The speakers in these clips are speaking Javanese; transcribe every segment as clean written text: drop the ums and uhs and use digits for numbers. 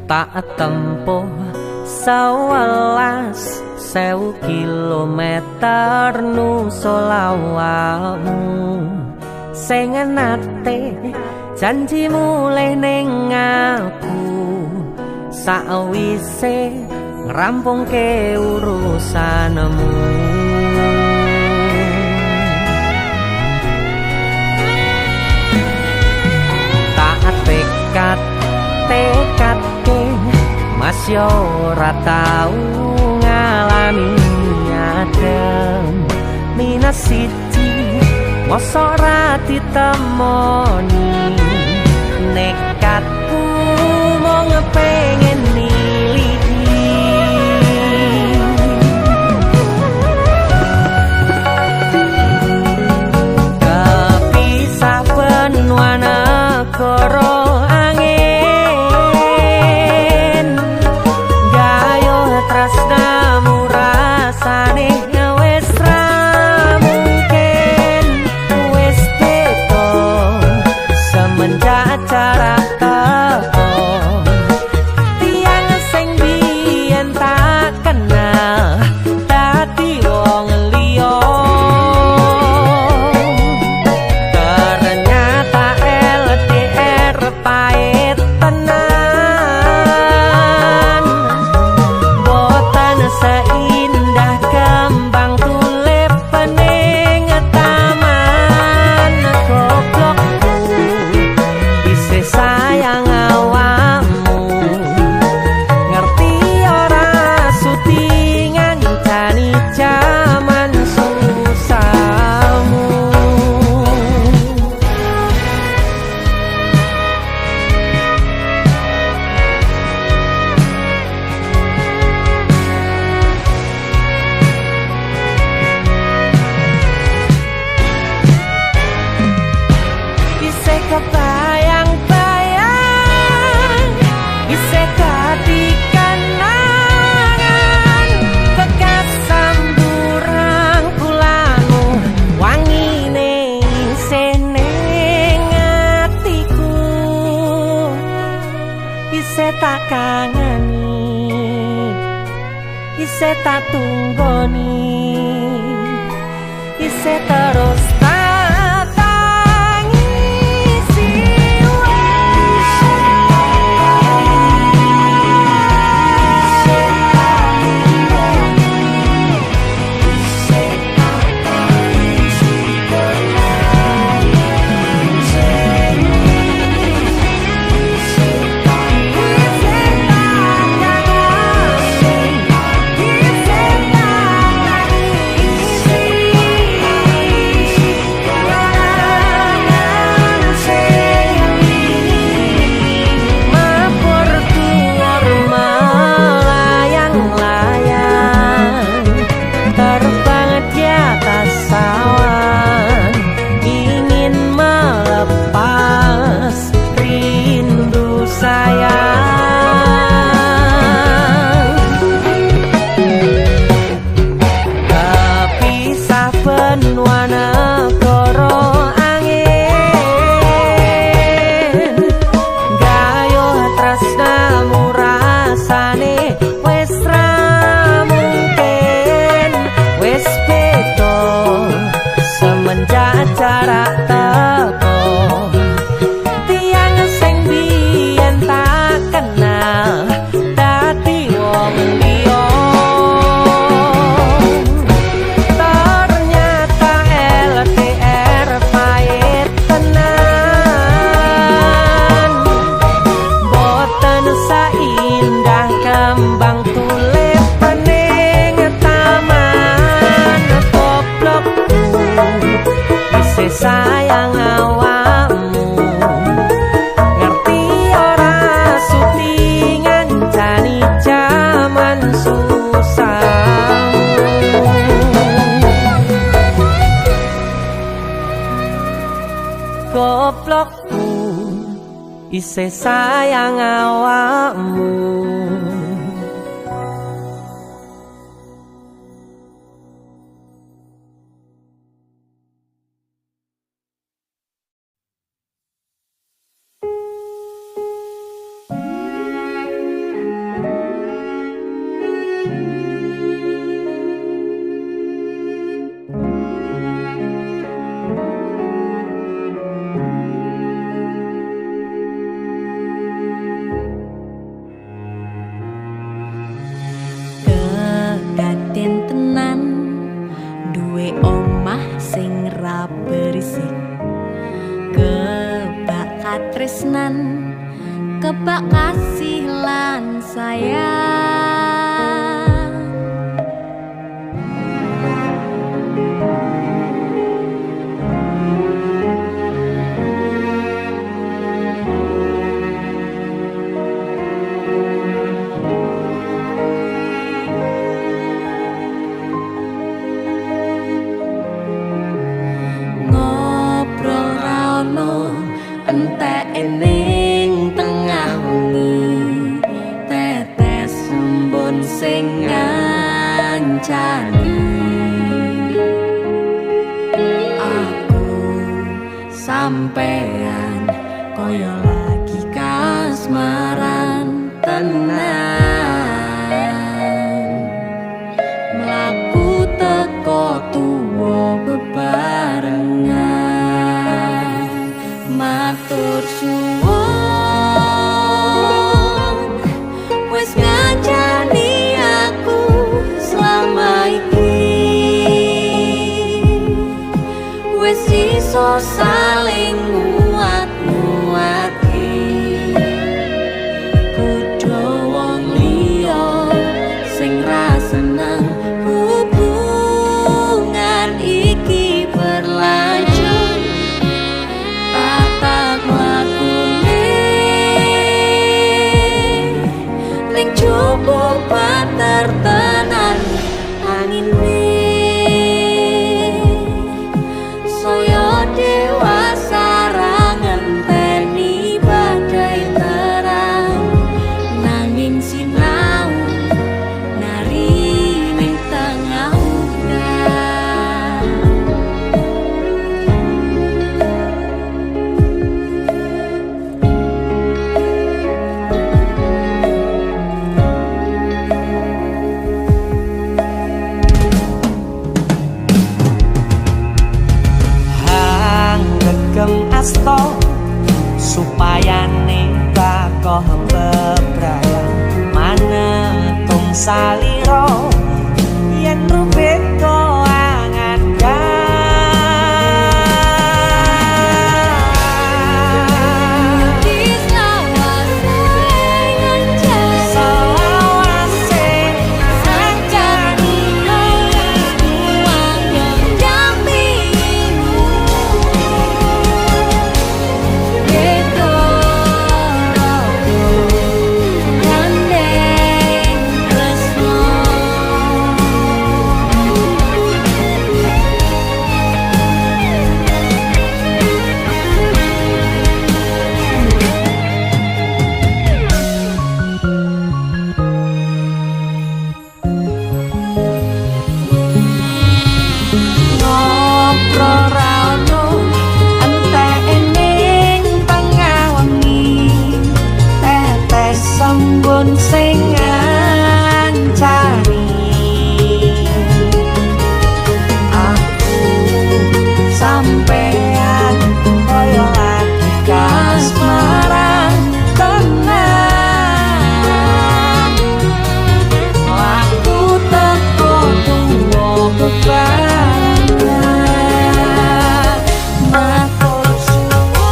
tak tempuh 11.000 kilometer nusolawakmu sing nate janji mulih ning aku sawise ngrampungke urusanmu. Tak tekadke mas yo ora tau ngalami adem minus siji mosok ora ditemoni nekatku mau ngepengen niliki kepisah benua negara cara teko tiang sing biyen tak kenal dadi wong liya ternyata LDR pahit tenan boten seindah kembang tulip pening taman goblok sayang awakmu ngerti ora sutingan jani jaman susahmu bisa kebayang tak kangeni ise tak tunggoni ise terus tak tangisi jarak teko tiang sing biyen tak kenal dadi wong liya ternyata LDR pahit tenan boten saindah kembang tulip pening taman goblok sayang awakmu ngerti ora sutingan jani jaman susahmu goblokku isih sayang awakmu. katresnan kebak kasih lan sayang. Ngobrol ra ono entek ning tengah wengi, tetes embun sing ngancani. Aku sampean koyo lagi kasmaran tenan, mlaku teko tuwa bebarengan. Matur suwun wis ngancani aku selama iki, wis iso saling nguat-nguati. Kudu wong liya sing ra seneng hubungan iki berlanjut. Tatap lakune ning jupuk patertenan angine, saya dewasa ra ngenteni badai terang, nanging sinau nari ning tengah udan. Gem asto supaya neka koh bebrayang manetung saliro yen rubet ko angan sing ngancani. Aku sampean koyo lagi kasmaran tenan, aku teko tuwa bebarengan. Matur suwun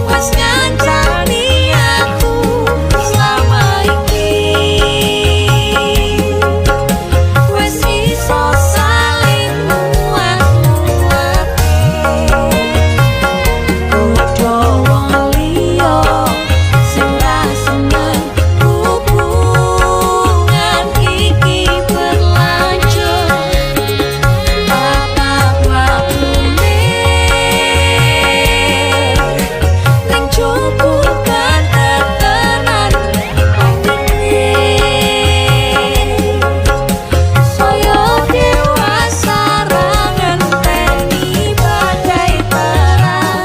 wis ngancani aku selama iki, wis iso saling nguat-nguati. Kudu wong liya sing ra seneng hubungan iki berlanjut. Tatap lakune ning jupuk patertenan angine, saya dewasa ra ngenteni badai terang,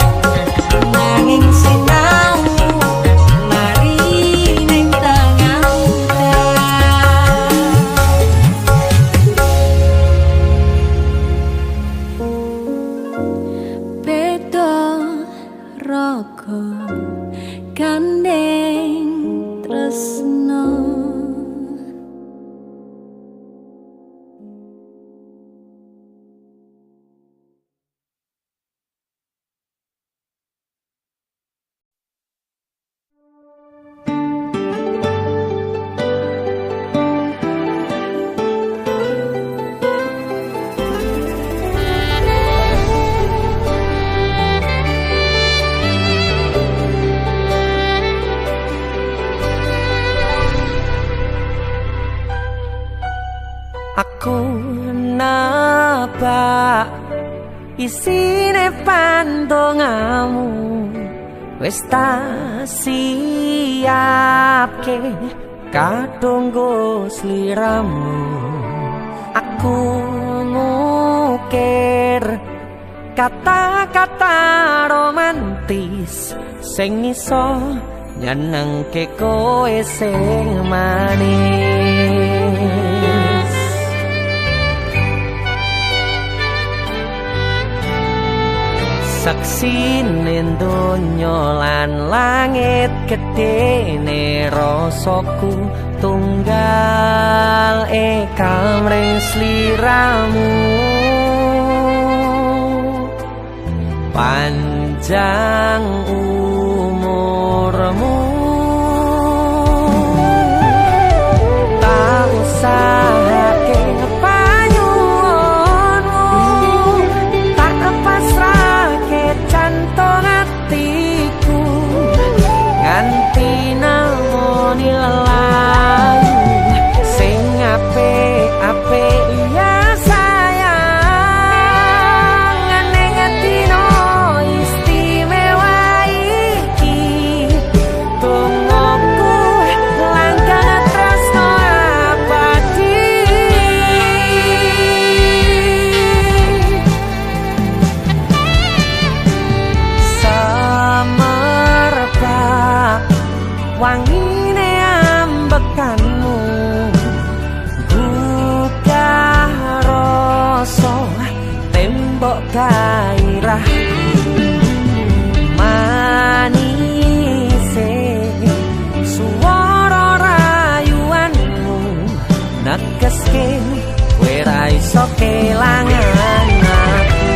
nanging sinau mari ning tengah udan. Beda raga gandeng tresno. isine pandongamu wis tak siapke kadunggo sliramu aku ngukir kata-kata romantis sing iso nyenengke kowe sing manis saksine donya lan langit gedene rasaku tunggal kamring sliramu panjang umurmu tak usahake panyuwunmu tak pasrahke jantung hatiku nganti namoni lelayu sing apik-apik ya wangine ambekanmu gugah rasa tembok gairah manise suara rayuanmu negeske kowe ra iso kelangan aku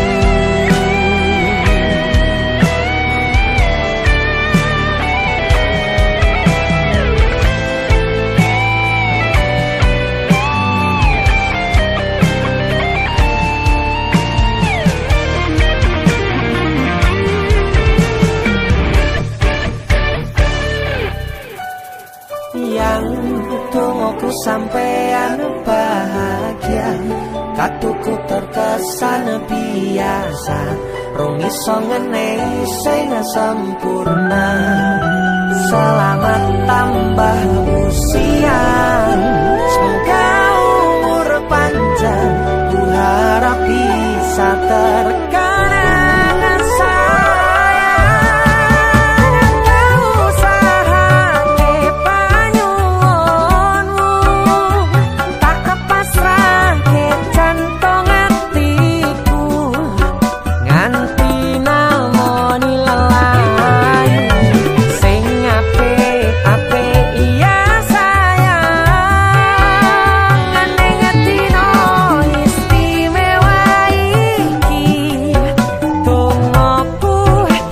yang tungguku sampean bahagia katuku terkesan biasa rong iso ngenehi sing sempurna selamat tambah usia semoga umur panjang ku harap bisa terkenang sayang tak usahake panyuwunmu tak pasrahke jantung hatiku nganti namoni lelayu sing apik-apik iya sayang neng dino istimewa iki tungoku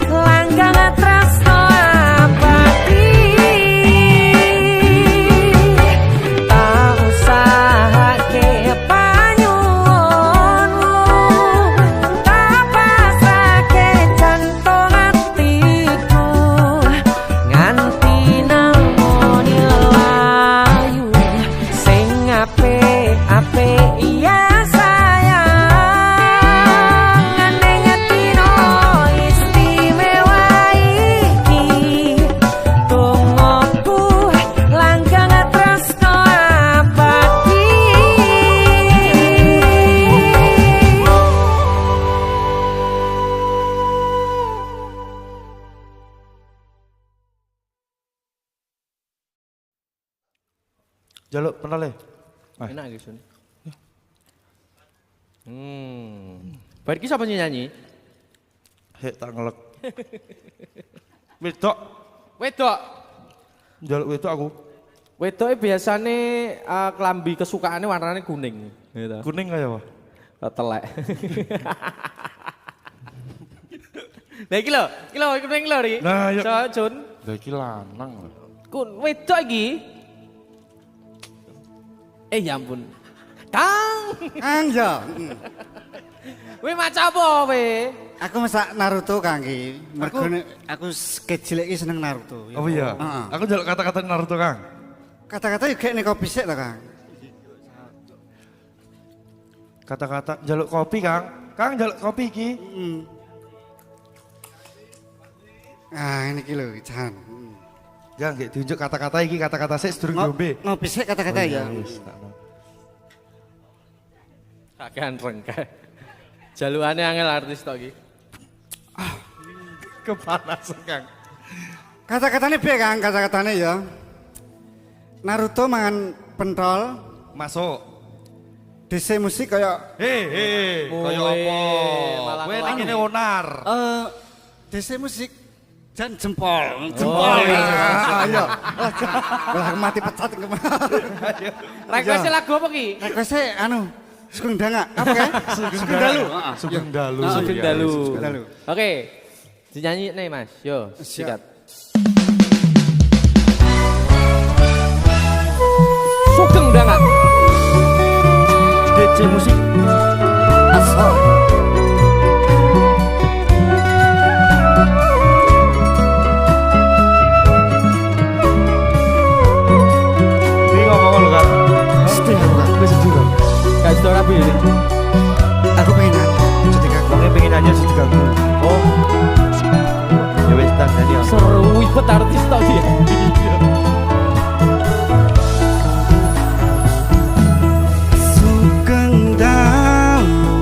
langgang tresno abadi tak usahake panyuwunmu tak pasrahke jantung hatiku nganti namoni lelayu sing apik-apik iya sayang neng dino istimewa iki tungoku langgang tresno abadi Jaluk pernah le. enak gitu Baik kisah nyanyi Hek tak ngelek. Wedok, wedok jaluk wedok aku. wedok biasane kelambi kesukaannya warnanya kuning gitu. Kuning kaya apa? Telek. Nah iki lho kuning lho Ri. Nah, yuk. So, Jun. Lah iki lanang lho. Wedok iki. Ya ampun. Kang. Kang yo. Kowe maca apa kowe? Aku masak Naruto Kang iki. Mergo aku kecil iki seneng Naruto. Oh iya. Heeh. Aku jaluk kata-kata Naruto, Kang. Kata-kata juga nek kopi sik to Kang. Kata-kata jaluk kopi, Kang. Kang njaluk kopi iki. Ah, ini lho, Jan. Ya nggih diunjuk kata-kata iki, kata-kata sik sedurung diombe. Ngopi sik kata-kata ya. Wis, tak no. Kakean rengke. Jalukane angel artis tok iki. Kepanasan Kang. Kata-katane piye, Kang? Kata-katane ya. Naruto mangan pentol, Masuk. DC musik kaya Hei, kaya Woi, apa? malah Kowe ngelak. ning kene onar. DC musik dan jempol. Oh, iya. Ayo. Lah mati pecat kemarin. Request lagu apa ki? Request anu Sugeng Danga. Apa ya? Sugeng Dalu. Sugeng Dalu. Sugeng Dalu. Sugeng Dalu. Oke. Dinyanyi nih Mas. Yo, sikat. Sugeng Danga. DC musik. Asal. Ini ngomong lho Kang. Sedih aku, Kang. Wis sedih Kang. Gak iso rapi ini. Aku pengen nyanyi. Jadi Kang. Wonge pengen nyanyi sih diganggu. Oh, Ya wis tak nyanyi. seru ibet artis tok dia. Sugeng Dalu.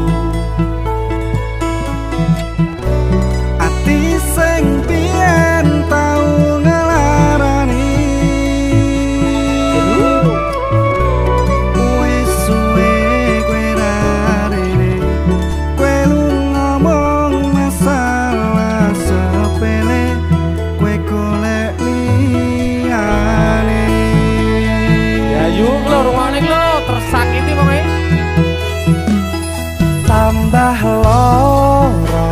Ati sing biyen tau ngelarani. Wis suwe kowe ra rene. Kowe lu ngomong masalah sepele. Kowe golek liyane. Ya yuk lo rumahnya lo tersakiti pokoknya. Tambah loro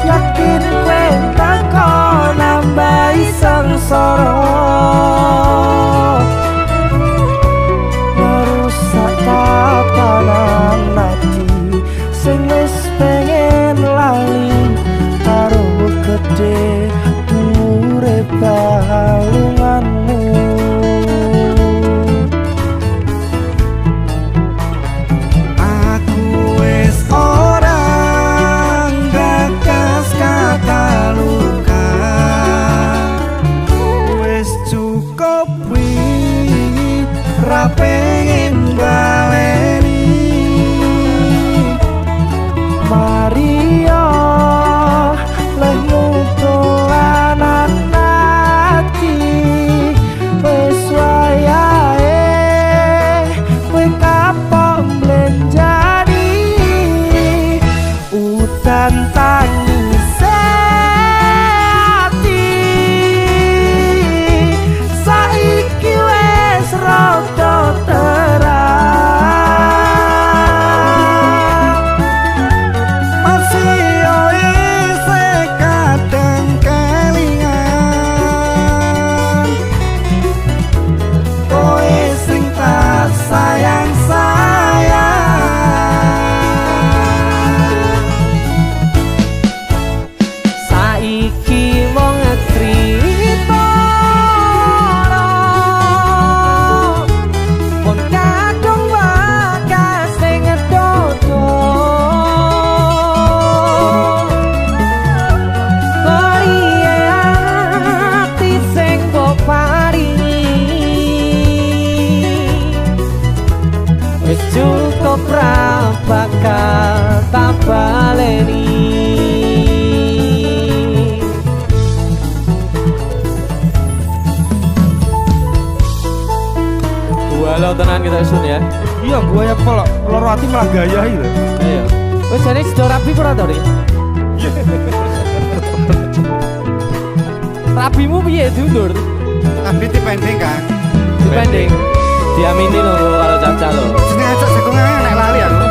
yakin kowe takon nambahi sengsara merusak tatanan ati sing wis pengen lali karo gede urip balunganmu. Aku wis orang gagas kata luka. Wis cukup wingi ra pengen baleni. Maria lemu dolanan ati wis wayahe kowe kapok mlenjani udan tangis ati saiki wis rada terang masih isih kadang kelingan kowe sing tak sayang-sayang. Saiki mung cerita pun kadung wakas sing dodo Korie ati sing mbok paringi wis cukup ra bakal tak baleni. Walau tenan kita sun ya. Iya, gua ya kok loro ati malah gaya iki lho. Ayo. Wis jane sido rapi ora to, Ri? Rapimu piye diundur? Tapi dipending Kang. Dipending. Diamini lho kalau caca lho. Jenenge ajak jagongan nek lali aku.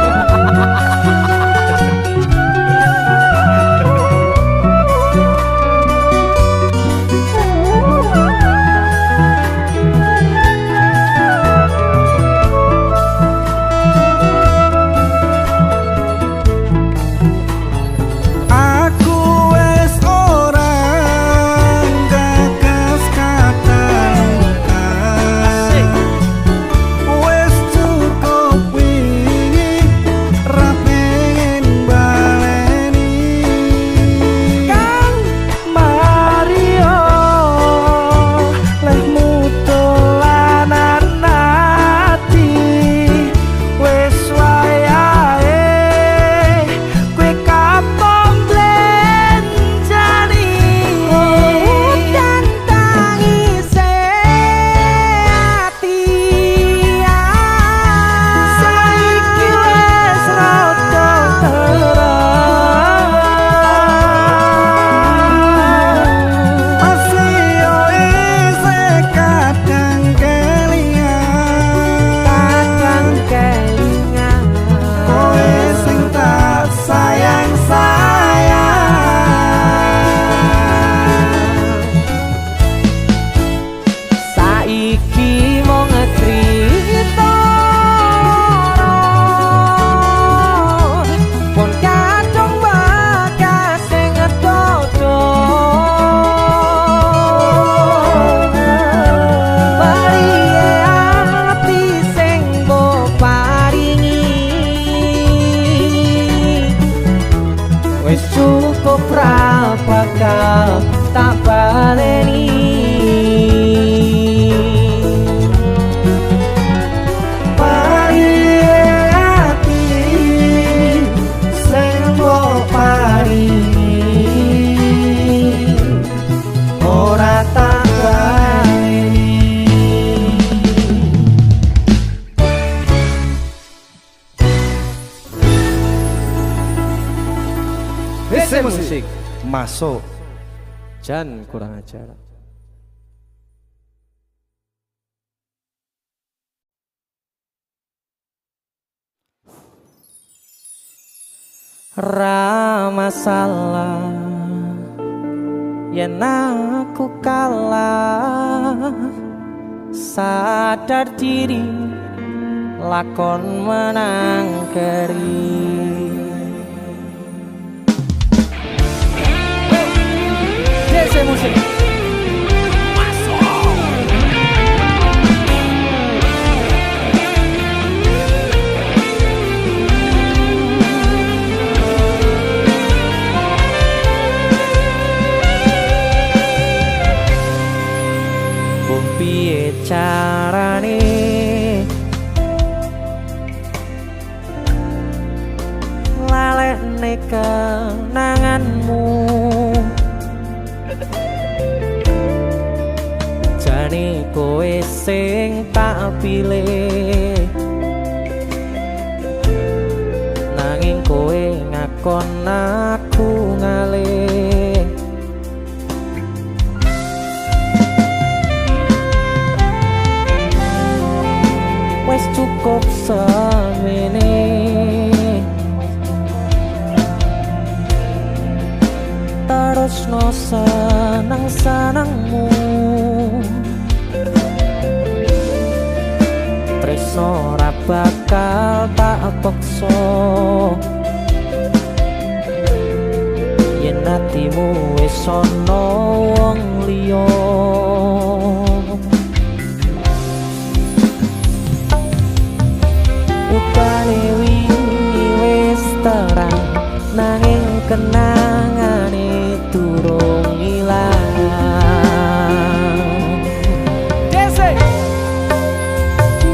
Aku wis orang gagas kata luka. Wis cukup Wis cukup ra bakal tak baleni. Musik masuk. Jan kurang ajar. Ra masalah yen aku kalah, sadar diri lakon menang keri. Musik piye carane lalekne kenanganmu, jane kowe sing tak pilih, nanging kowe ngakon aku ngalih. Wes cukup semene, terus no seneng-senengmu, tresno ora bakal tak paksa, yen atimu wis ana wong liya. Upane wingi wis terang, nanging kenangane durung ilang. Dese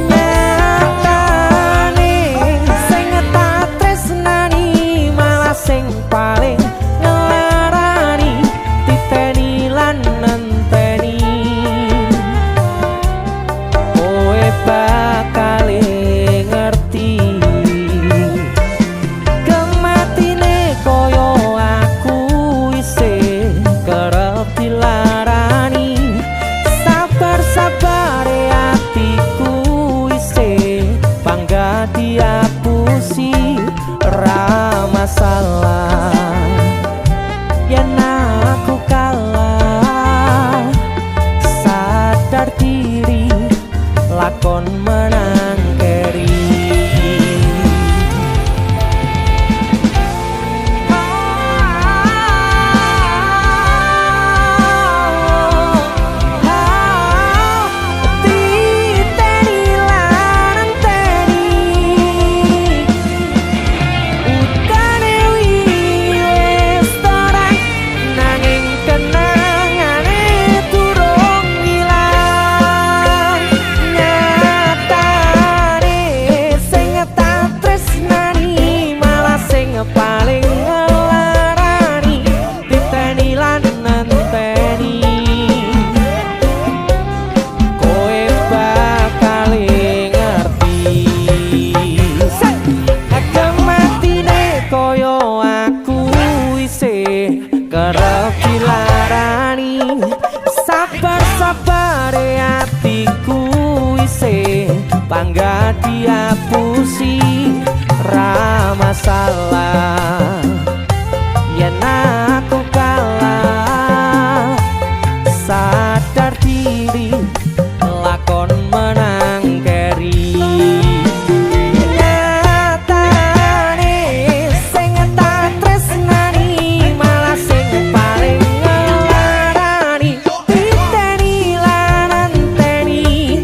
nyatane sing tak tresnani malah sing paling ngelarani, titeni lan nenteni kowe bakal diapusi. Ra masalah yen aku kalah, sadar diri lakon menang keri. Paling ngelarani, titeni lan nenteni kowe bakal ngerti. Kematine koyo aku isih kerep dilarani, sabar-sabare atiku isih bangga diapusi. Ra masalah yen aku kalah, sadar diri lakon menang keri. Nyatane sing tak tresnani malah sing paling ngelarani, titeni lan nenteni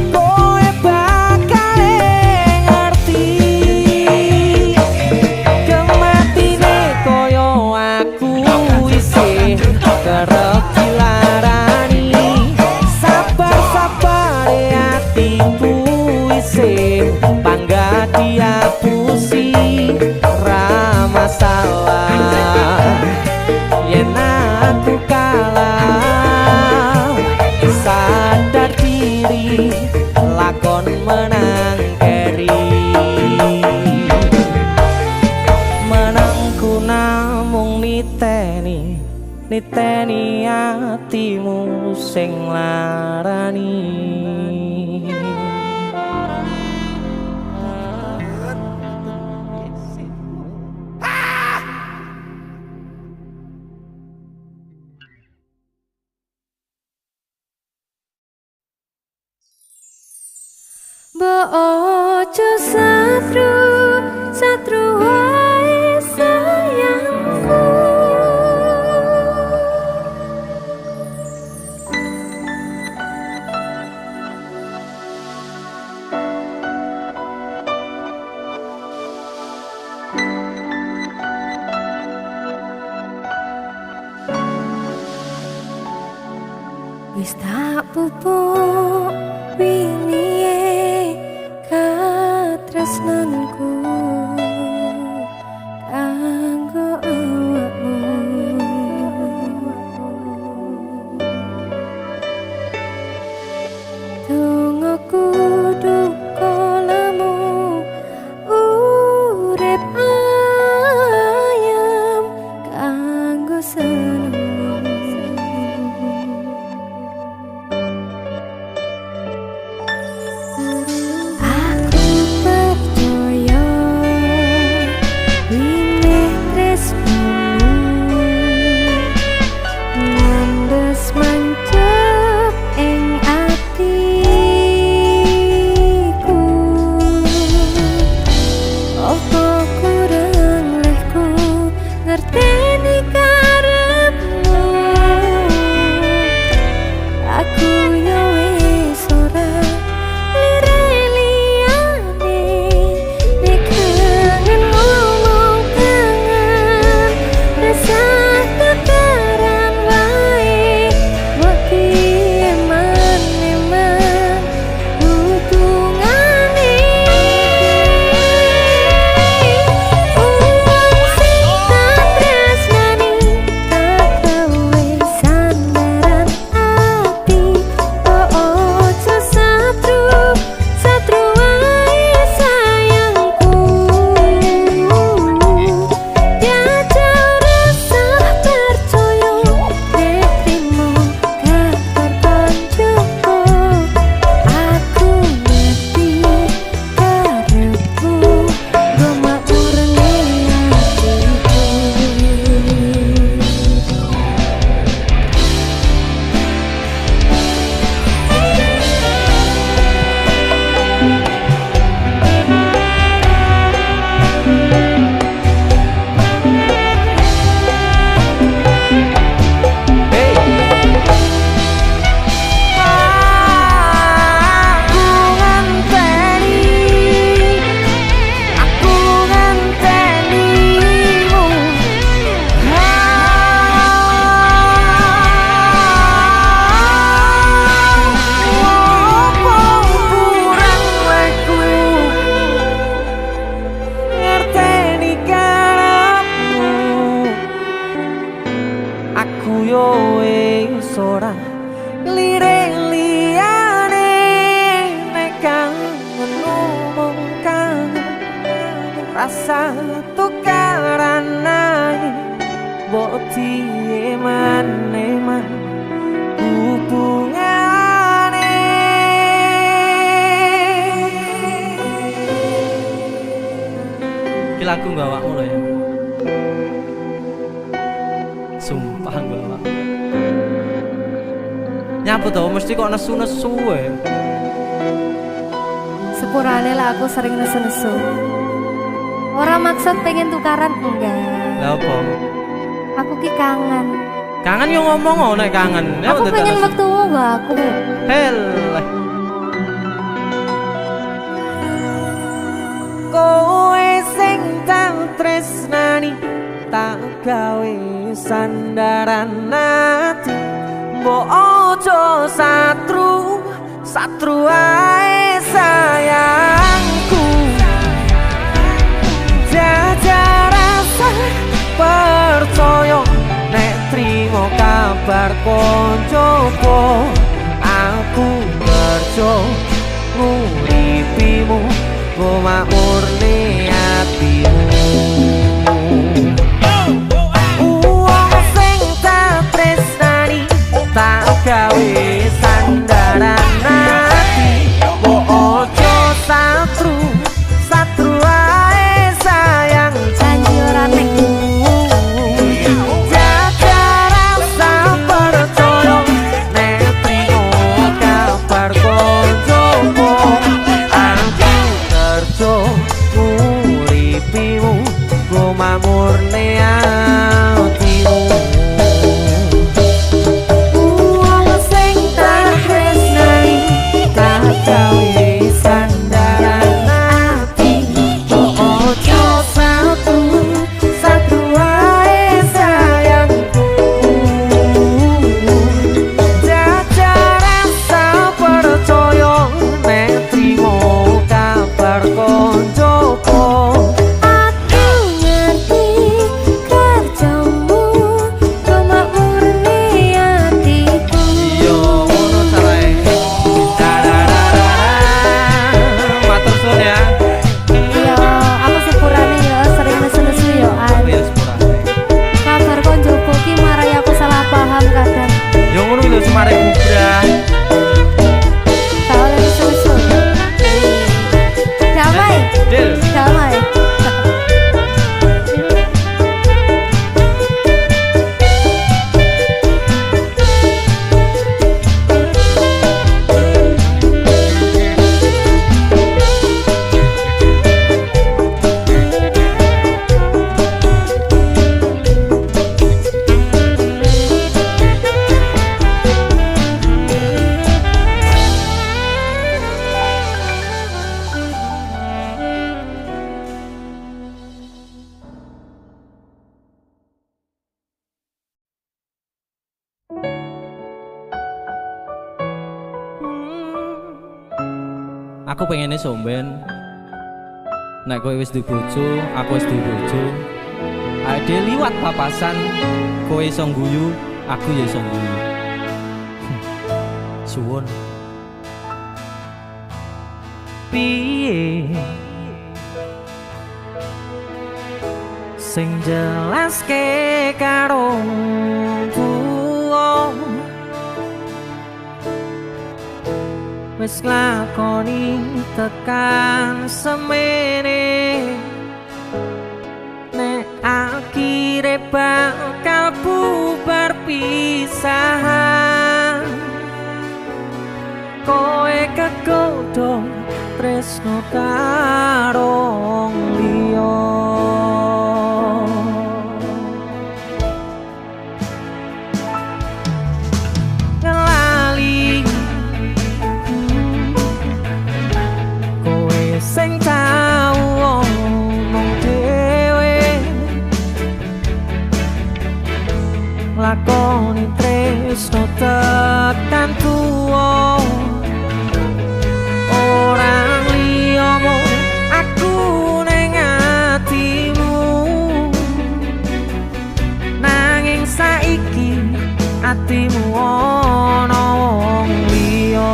kowe bakal ngerti. salah yen aku kalah sadar diri lakon menang keri menangku namung niteni atimu sing larani Mbok ojo satru wae sayangku wis tak pupuk wingi katresnanku kanggo awakmu dongaku duka lamu urip ayam kanggo seneng rasa tukaran naik boti eman-eman hubungane iki lagu gak awakmu lho ya sumpah gak awak nyapu tau mesti kok nesu-nesu ya sepurane lah aku sering nesu-nesu. Orang maksud pengen tukaran enggak. Lah apa? Aku ki kangen. Kangen yo ngomong nek kangen. Aku pengen metu mbak aku. Hel. Kowe sing tak tresnani tak gawe sandaran ati. Mbok ojo satru ae sayangku. Jaja rasa kabar koncoku aku kerja nguripimu go makmurne atimu wong sing tak tresnani tak gawe sandaran ati ojo satru satru ae sayang janji ora nek murni atimu wong sing tak tresnani tak gawe sandaran ati ojo satru satru ae sayangku jajal rasa percaya nek trimo kabar koncoku mari bubrah tahu susu damai Del damai aku pengennya somben nek kowe wis dibojo aku wis dibojo ade liwat papasan kowe iso ngguyu aku ya iso ngguyu suwun piye sing jelaske karo wis nglakoni tekan semene nek akhire bakal bubar pisahan kowe kegodhong tresno karo liya sing tau omong dhewe lakoni tresno tekan tuwa orang liya mung aku ning atimu nanging saiki atimu ana wong liya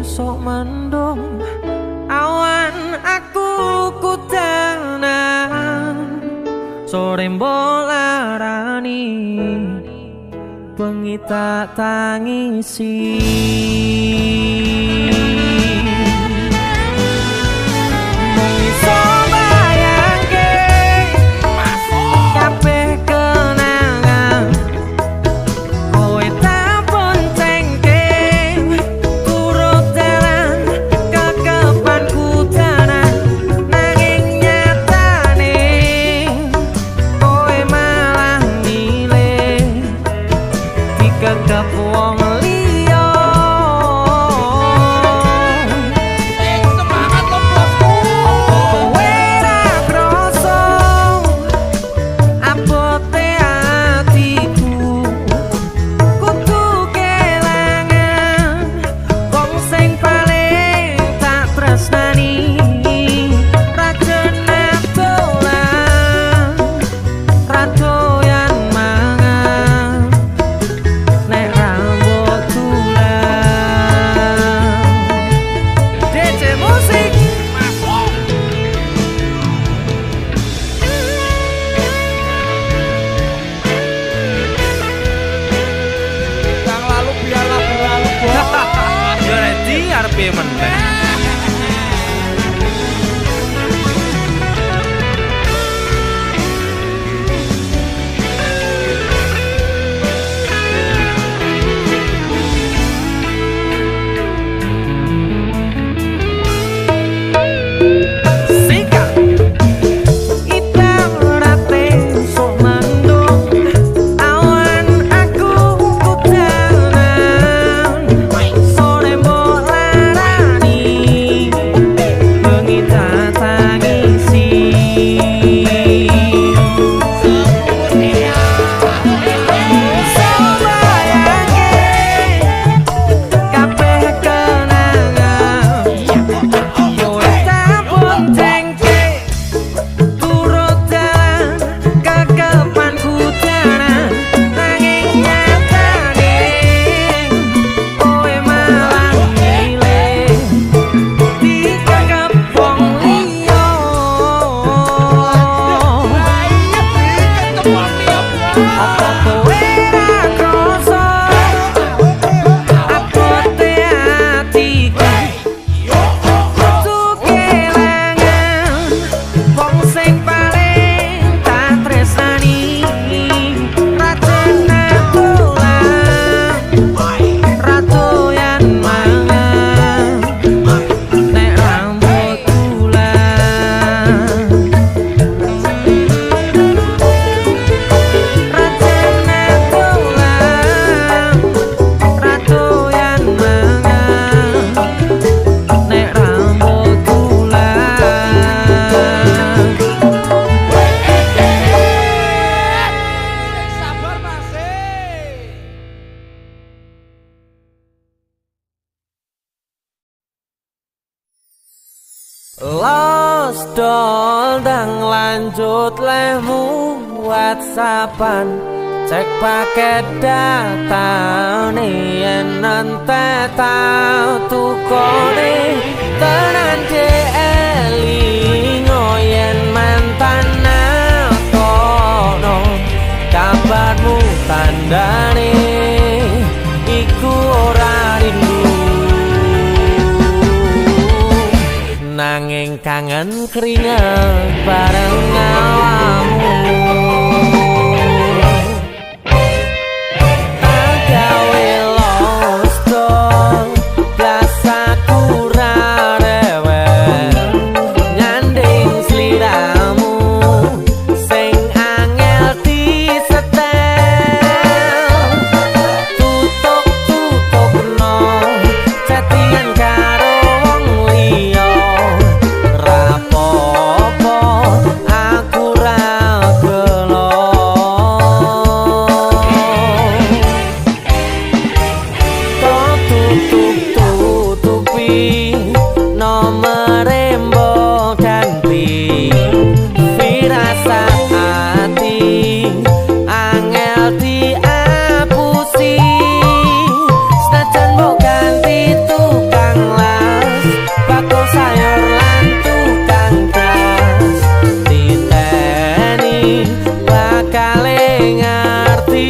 sok mendung awan aku kudanan sore mbolarani bengi tak tangisi mung iso bayangke kabeh kenangan kowe tak boncengke turut dalan kekepanku danan nanging nyatane kowe malah milih dikekep wong liya piye meneh. Los dang lanjut lemu WhatsAppan cek paket data nih yen nante tau tukone tenan elingo yen mantan kono kabarmu tandane iku ora rindu nanging kangen keringet bareng awakmu agawe lost biasa kurang rewel nyanding sliramu sing angel disetel tutuk no chattingan karo wong liya rapopo aku ra gelo tutupi nomere mbok ganti firasat ati angel diapusi senajan mbok ganti tukang las bakul sayur lan tukang gas titeni bakal ngerti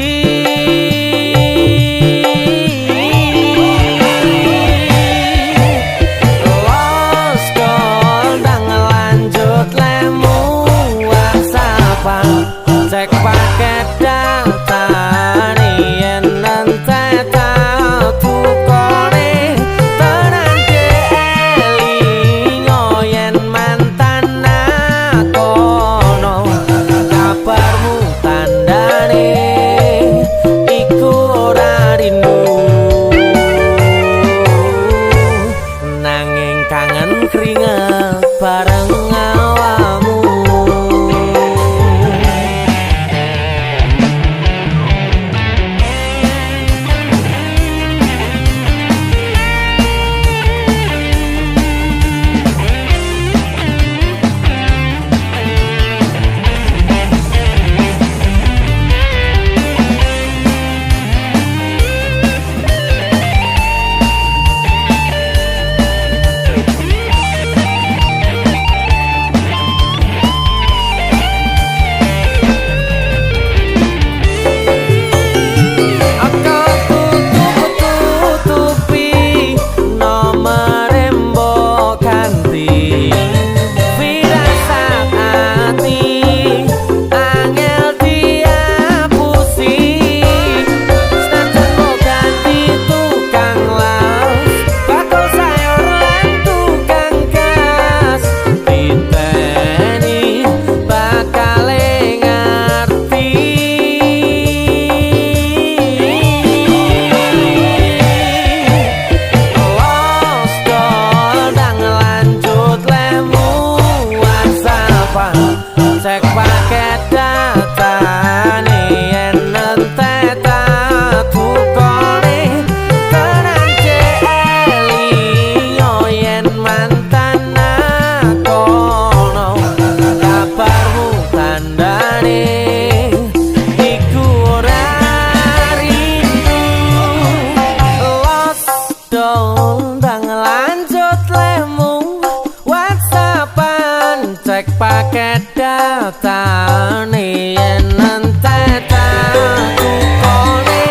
Padha undang lanjut lemu WhatsAppan cek paket datane yen entek aku kone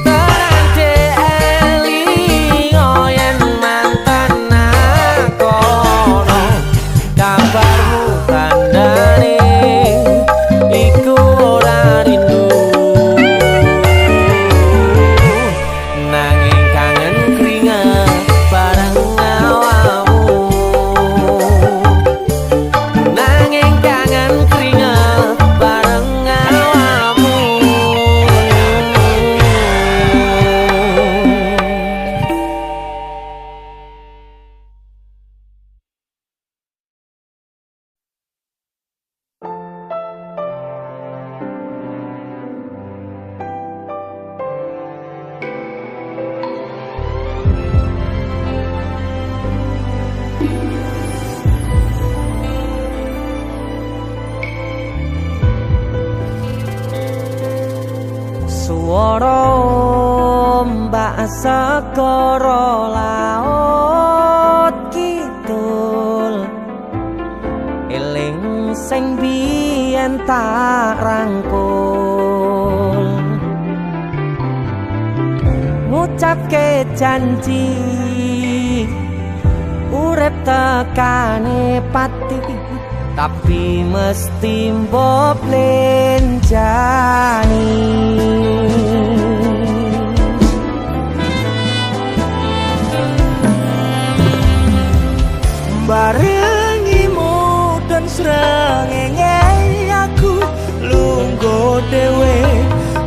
terade elingo yen mantan nakono kabarmu kandhane iku ora rindu nanging kangen keringet bareng awakmu nanging kangen keringet bareng awakmu Suara ombak segara laut kidul eling sing biyen tak rangkul ngucapke janji urip tekane pati tapi mesti mbok lenjani barengimu dan srengenge aku lungguh dhewe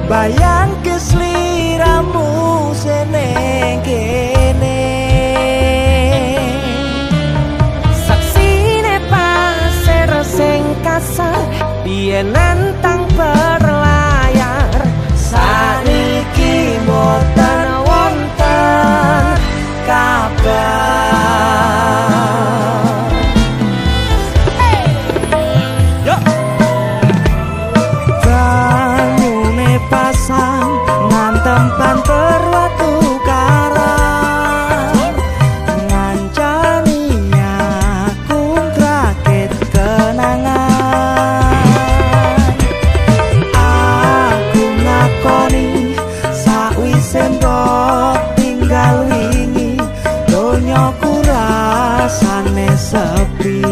bayang kesliramu seneng kene saksine pasir sing kasar biyen nantang berlayar saniki mboten wonten kabar bangune pasang ngantem banter watu karang ngancani aku rakit kenangan aku ngakoni sakwise mbok tinggal wingi donyaku rasane sepi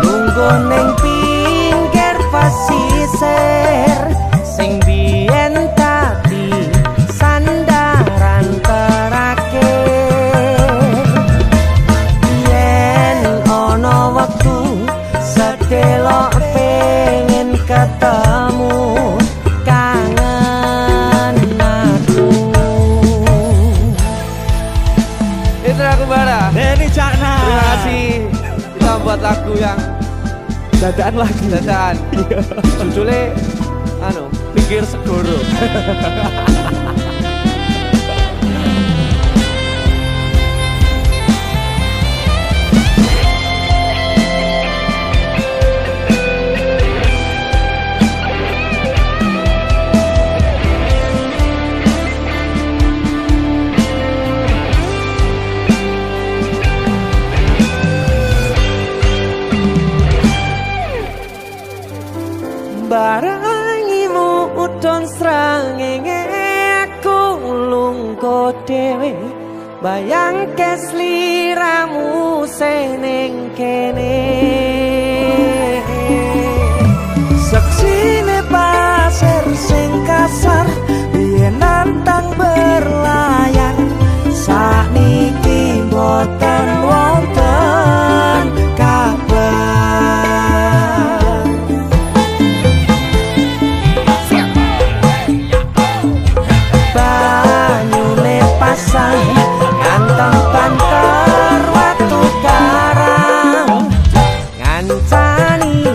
lungguh ning pinggir pasisir sing biyen tadi sandaran terakhir yen ana wektu sedelok pengen ketemu kangen aku itu aku bara Deni Cakna. terima kasih kita buat lagu yang dadaan lagi dadaan judulnya pinggir segoro barangimu udon srengenge aku lungguh dhewe bayangke sliramu seneng kene saksine pasir sing kasar biyen nantang berlayar sakniki mboten wonten kabar ngantem banter watu karang ngancani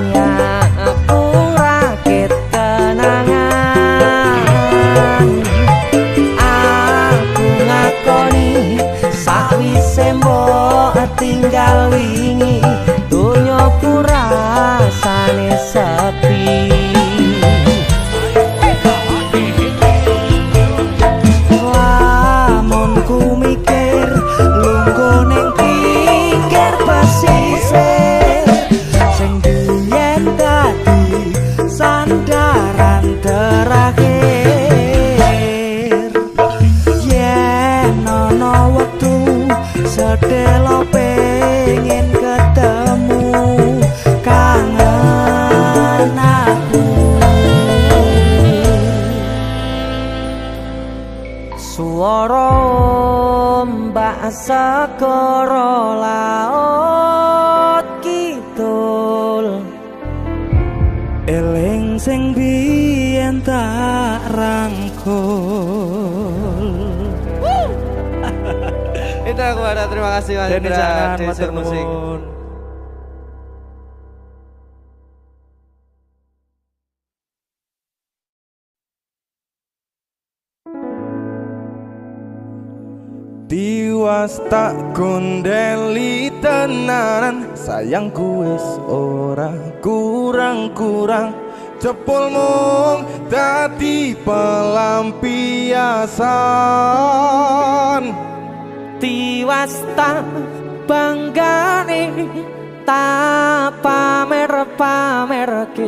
aku rakit kenangan aku ngakoni sakwise mbok tinggal wingi donyaku rasane sepi segara laut kidul eling sing biyen tak rangkul. Itu aku ada, terima kasih Mas Deni Indra, Jangan, Desi matur Musik. nuwun. Tiwas tak kondeli tenanan, sayangku wis ora kurang-kurang, cepul mung dadi pelampiasan. Tiwas tak banggane tak pamer-pamerke,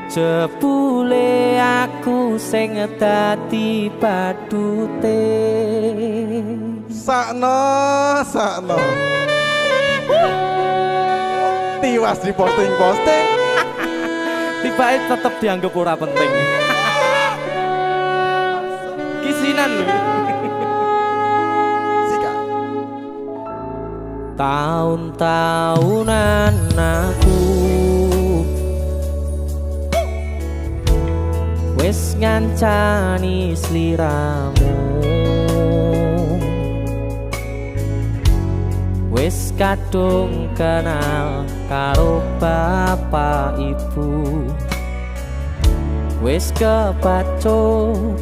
jebule aku sing dadi badute. Sakno Tiwas di posting-posting Tibae tetep dianggap ora penting. Kisinan lho. Tahun-tahunan aku wis ngancani sliramu, wis kadung kenal karo bapak ibu, wis kepacut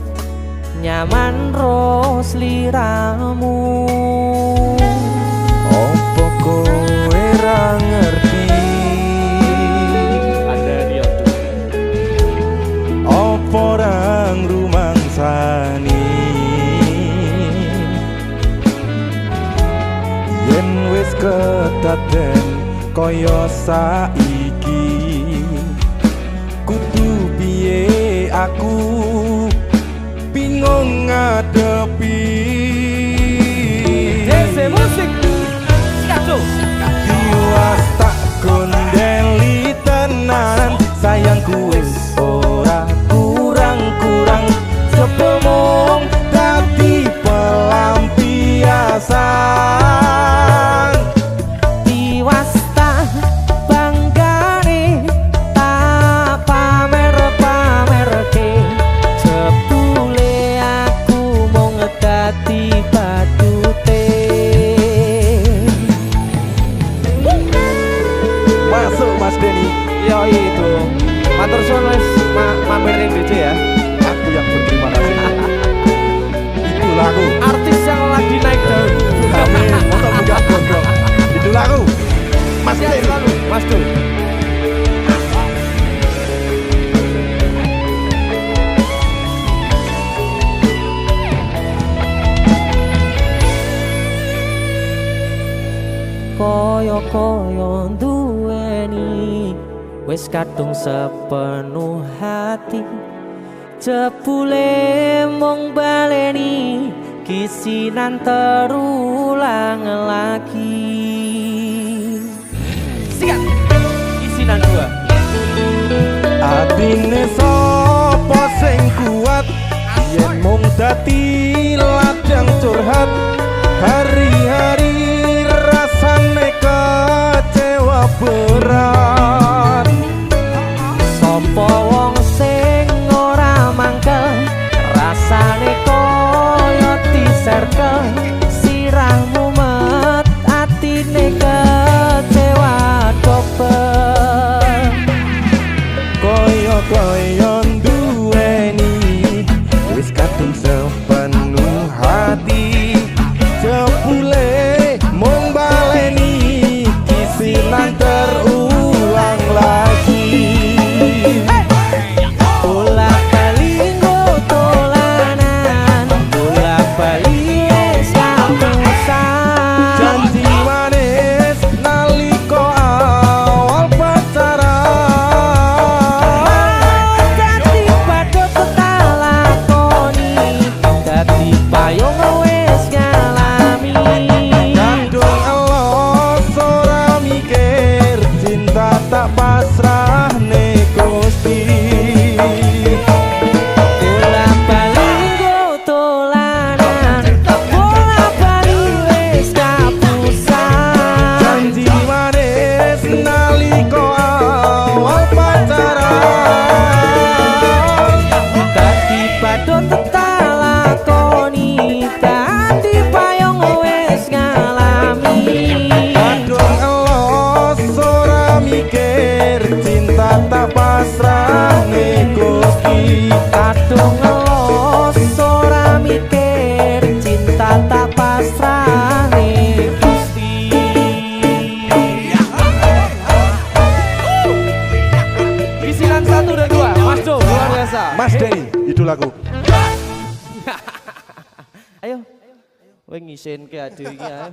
nyaman ro sliramu. opo kowe ra ngerti, Andani opo ra ngrumangsani, yen wis kedaden kaya saiki, kudu piye aku bingung ngadepi. Desi Musik Skato. Tiwas tak kondeli tenan, sayangku wis ora kurang-kurang, sepemong dadi pelampiasan. Tiwas tak banggane tak pamer-pamerke, jebule aku mung dadi badute. Masuk Mas Denny. Yo itu matur suwun wis mampir ning DC ya. Aku yang berterima kasih. Itulah aku. Artis yang lagi naik daun. Amin. Untuk buka gondrong. Itulah aku. Mas Sehat Denny. selalu, Mas Dul. Koyo-koyo duweni wis kadung sepenuh hati, jebule mung baleni kisinan terulang lagi. Sikat kisinan dua. Atine sapa sing kuat, yen mung dadi ladang curhat, hari-hari rasane kecewa berat. Sopo wong sing ora mangkel, rasane koyo diserkel, sirahmu met atine kecewa dobel. Koyo-koyo duweni wis kadung sepenuh hati, jebule mung baleni kisinan terulang lagi. Bolak-balik tolanan, bolak-balik samusan. Janji manis naliko awal pacaran, senengane kopi kadung ngelos ora mikir cinta tak pasrahne Gusti. Isilan 1 dan 2 Mas Do luar biasa. Mas Denny idolaku. Ayo kowe ngisin ke ade iki ayo.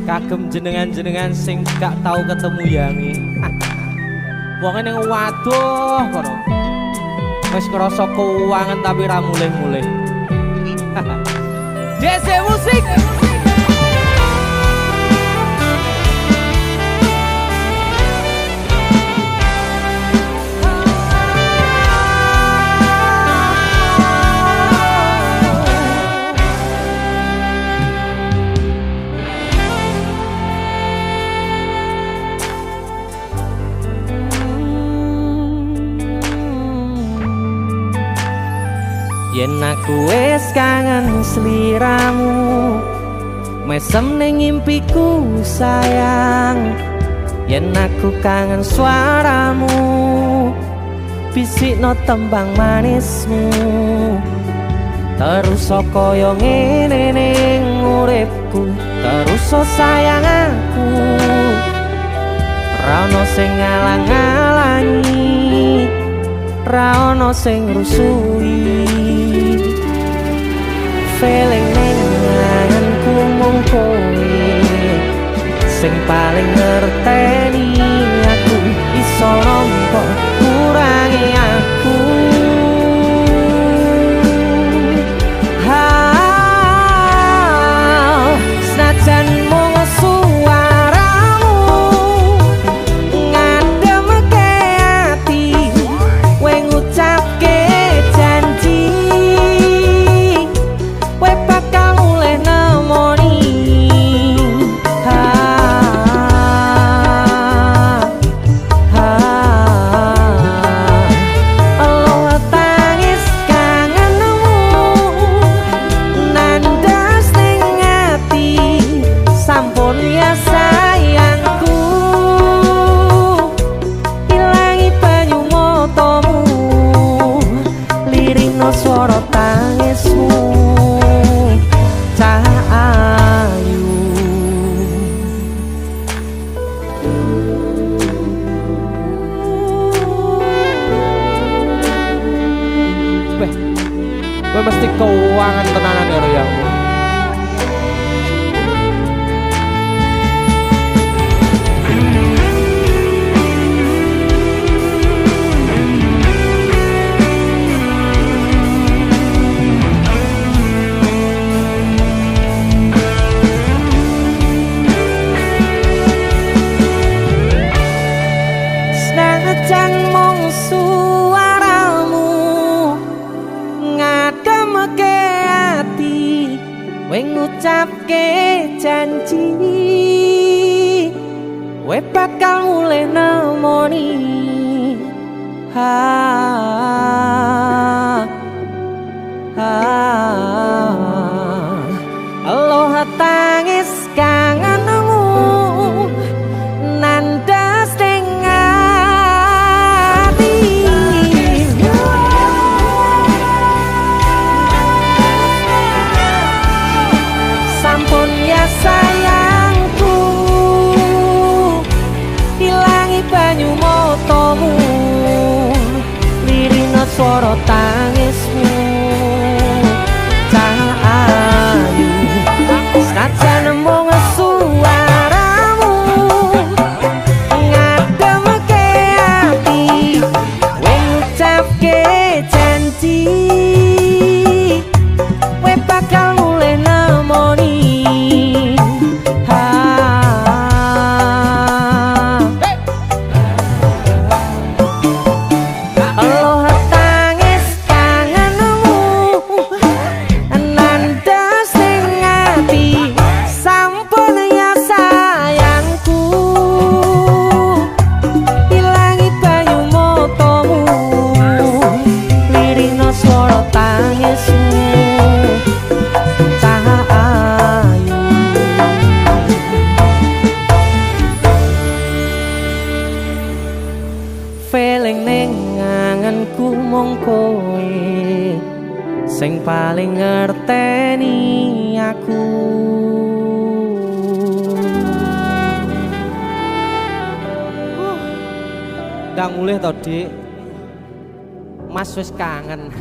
Kagem jenengan-jenengan sing gak tau ketemu yangi. Wonge ning waduh kono. Wis ngrasa keuangan tapi ra mulih-mulih. DC musik. Yen aku wis kangen sliramu, mesem ning impiku sayang. Yen aku kangen suaramu, bisikno tembang manismu. Terus kaya ngene ning uripku, terus sayang aku. Ra ono sing ngalang-alangi, ra ono sing rusui. Feeling ning anganku mung kowe sing paling ngerteni aku. Iso nampa kurangi aku. Senajan mung suaramu ngademke ati, kowe ngucapke janji kowe bakal mulih nemoni. Allah tangis kangenmu nandas ning ati, sampun ya sayangku. Ilangi banyu matamu, lirikno swara tangismu. Cahayu Beh, gue mesti keuangan tenanan ya royamu. Senajan mung suaramu ngademke ati, kowe ngucapke janji kowe bakal mulih nemoni. Allah tangis kangenmu nandas ning ati. Sampun ya sayangku, ilangi banyu matamu, lirina swara tangismu. Cahayu senajan mung suaramu ngademke ati, kowe ngucapke janji kowe bakal mulih nemoni. Allah tangis kangenmu nandas ning ati, sampun ya sayangku. Ilangi banyu matamu, feeling ning anganku mung kowe sing paling ngerteni aku. Ndang mulih to, Dik. Mas wis kangen.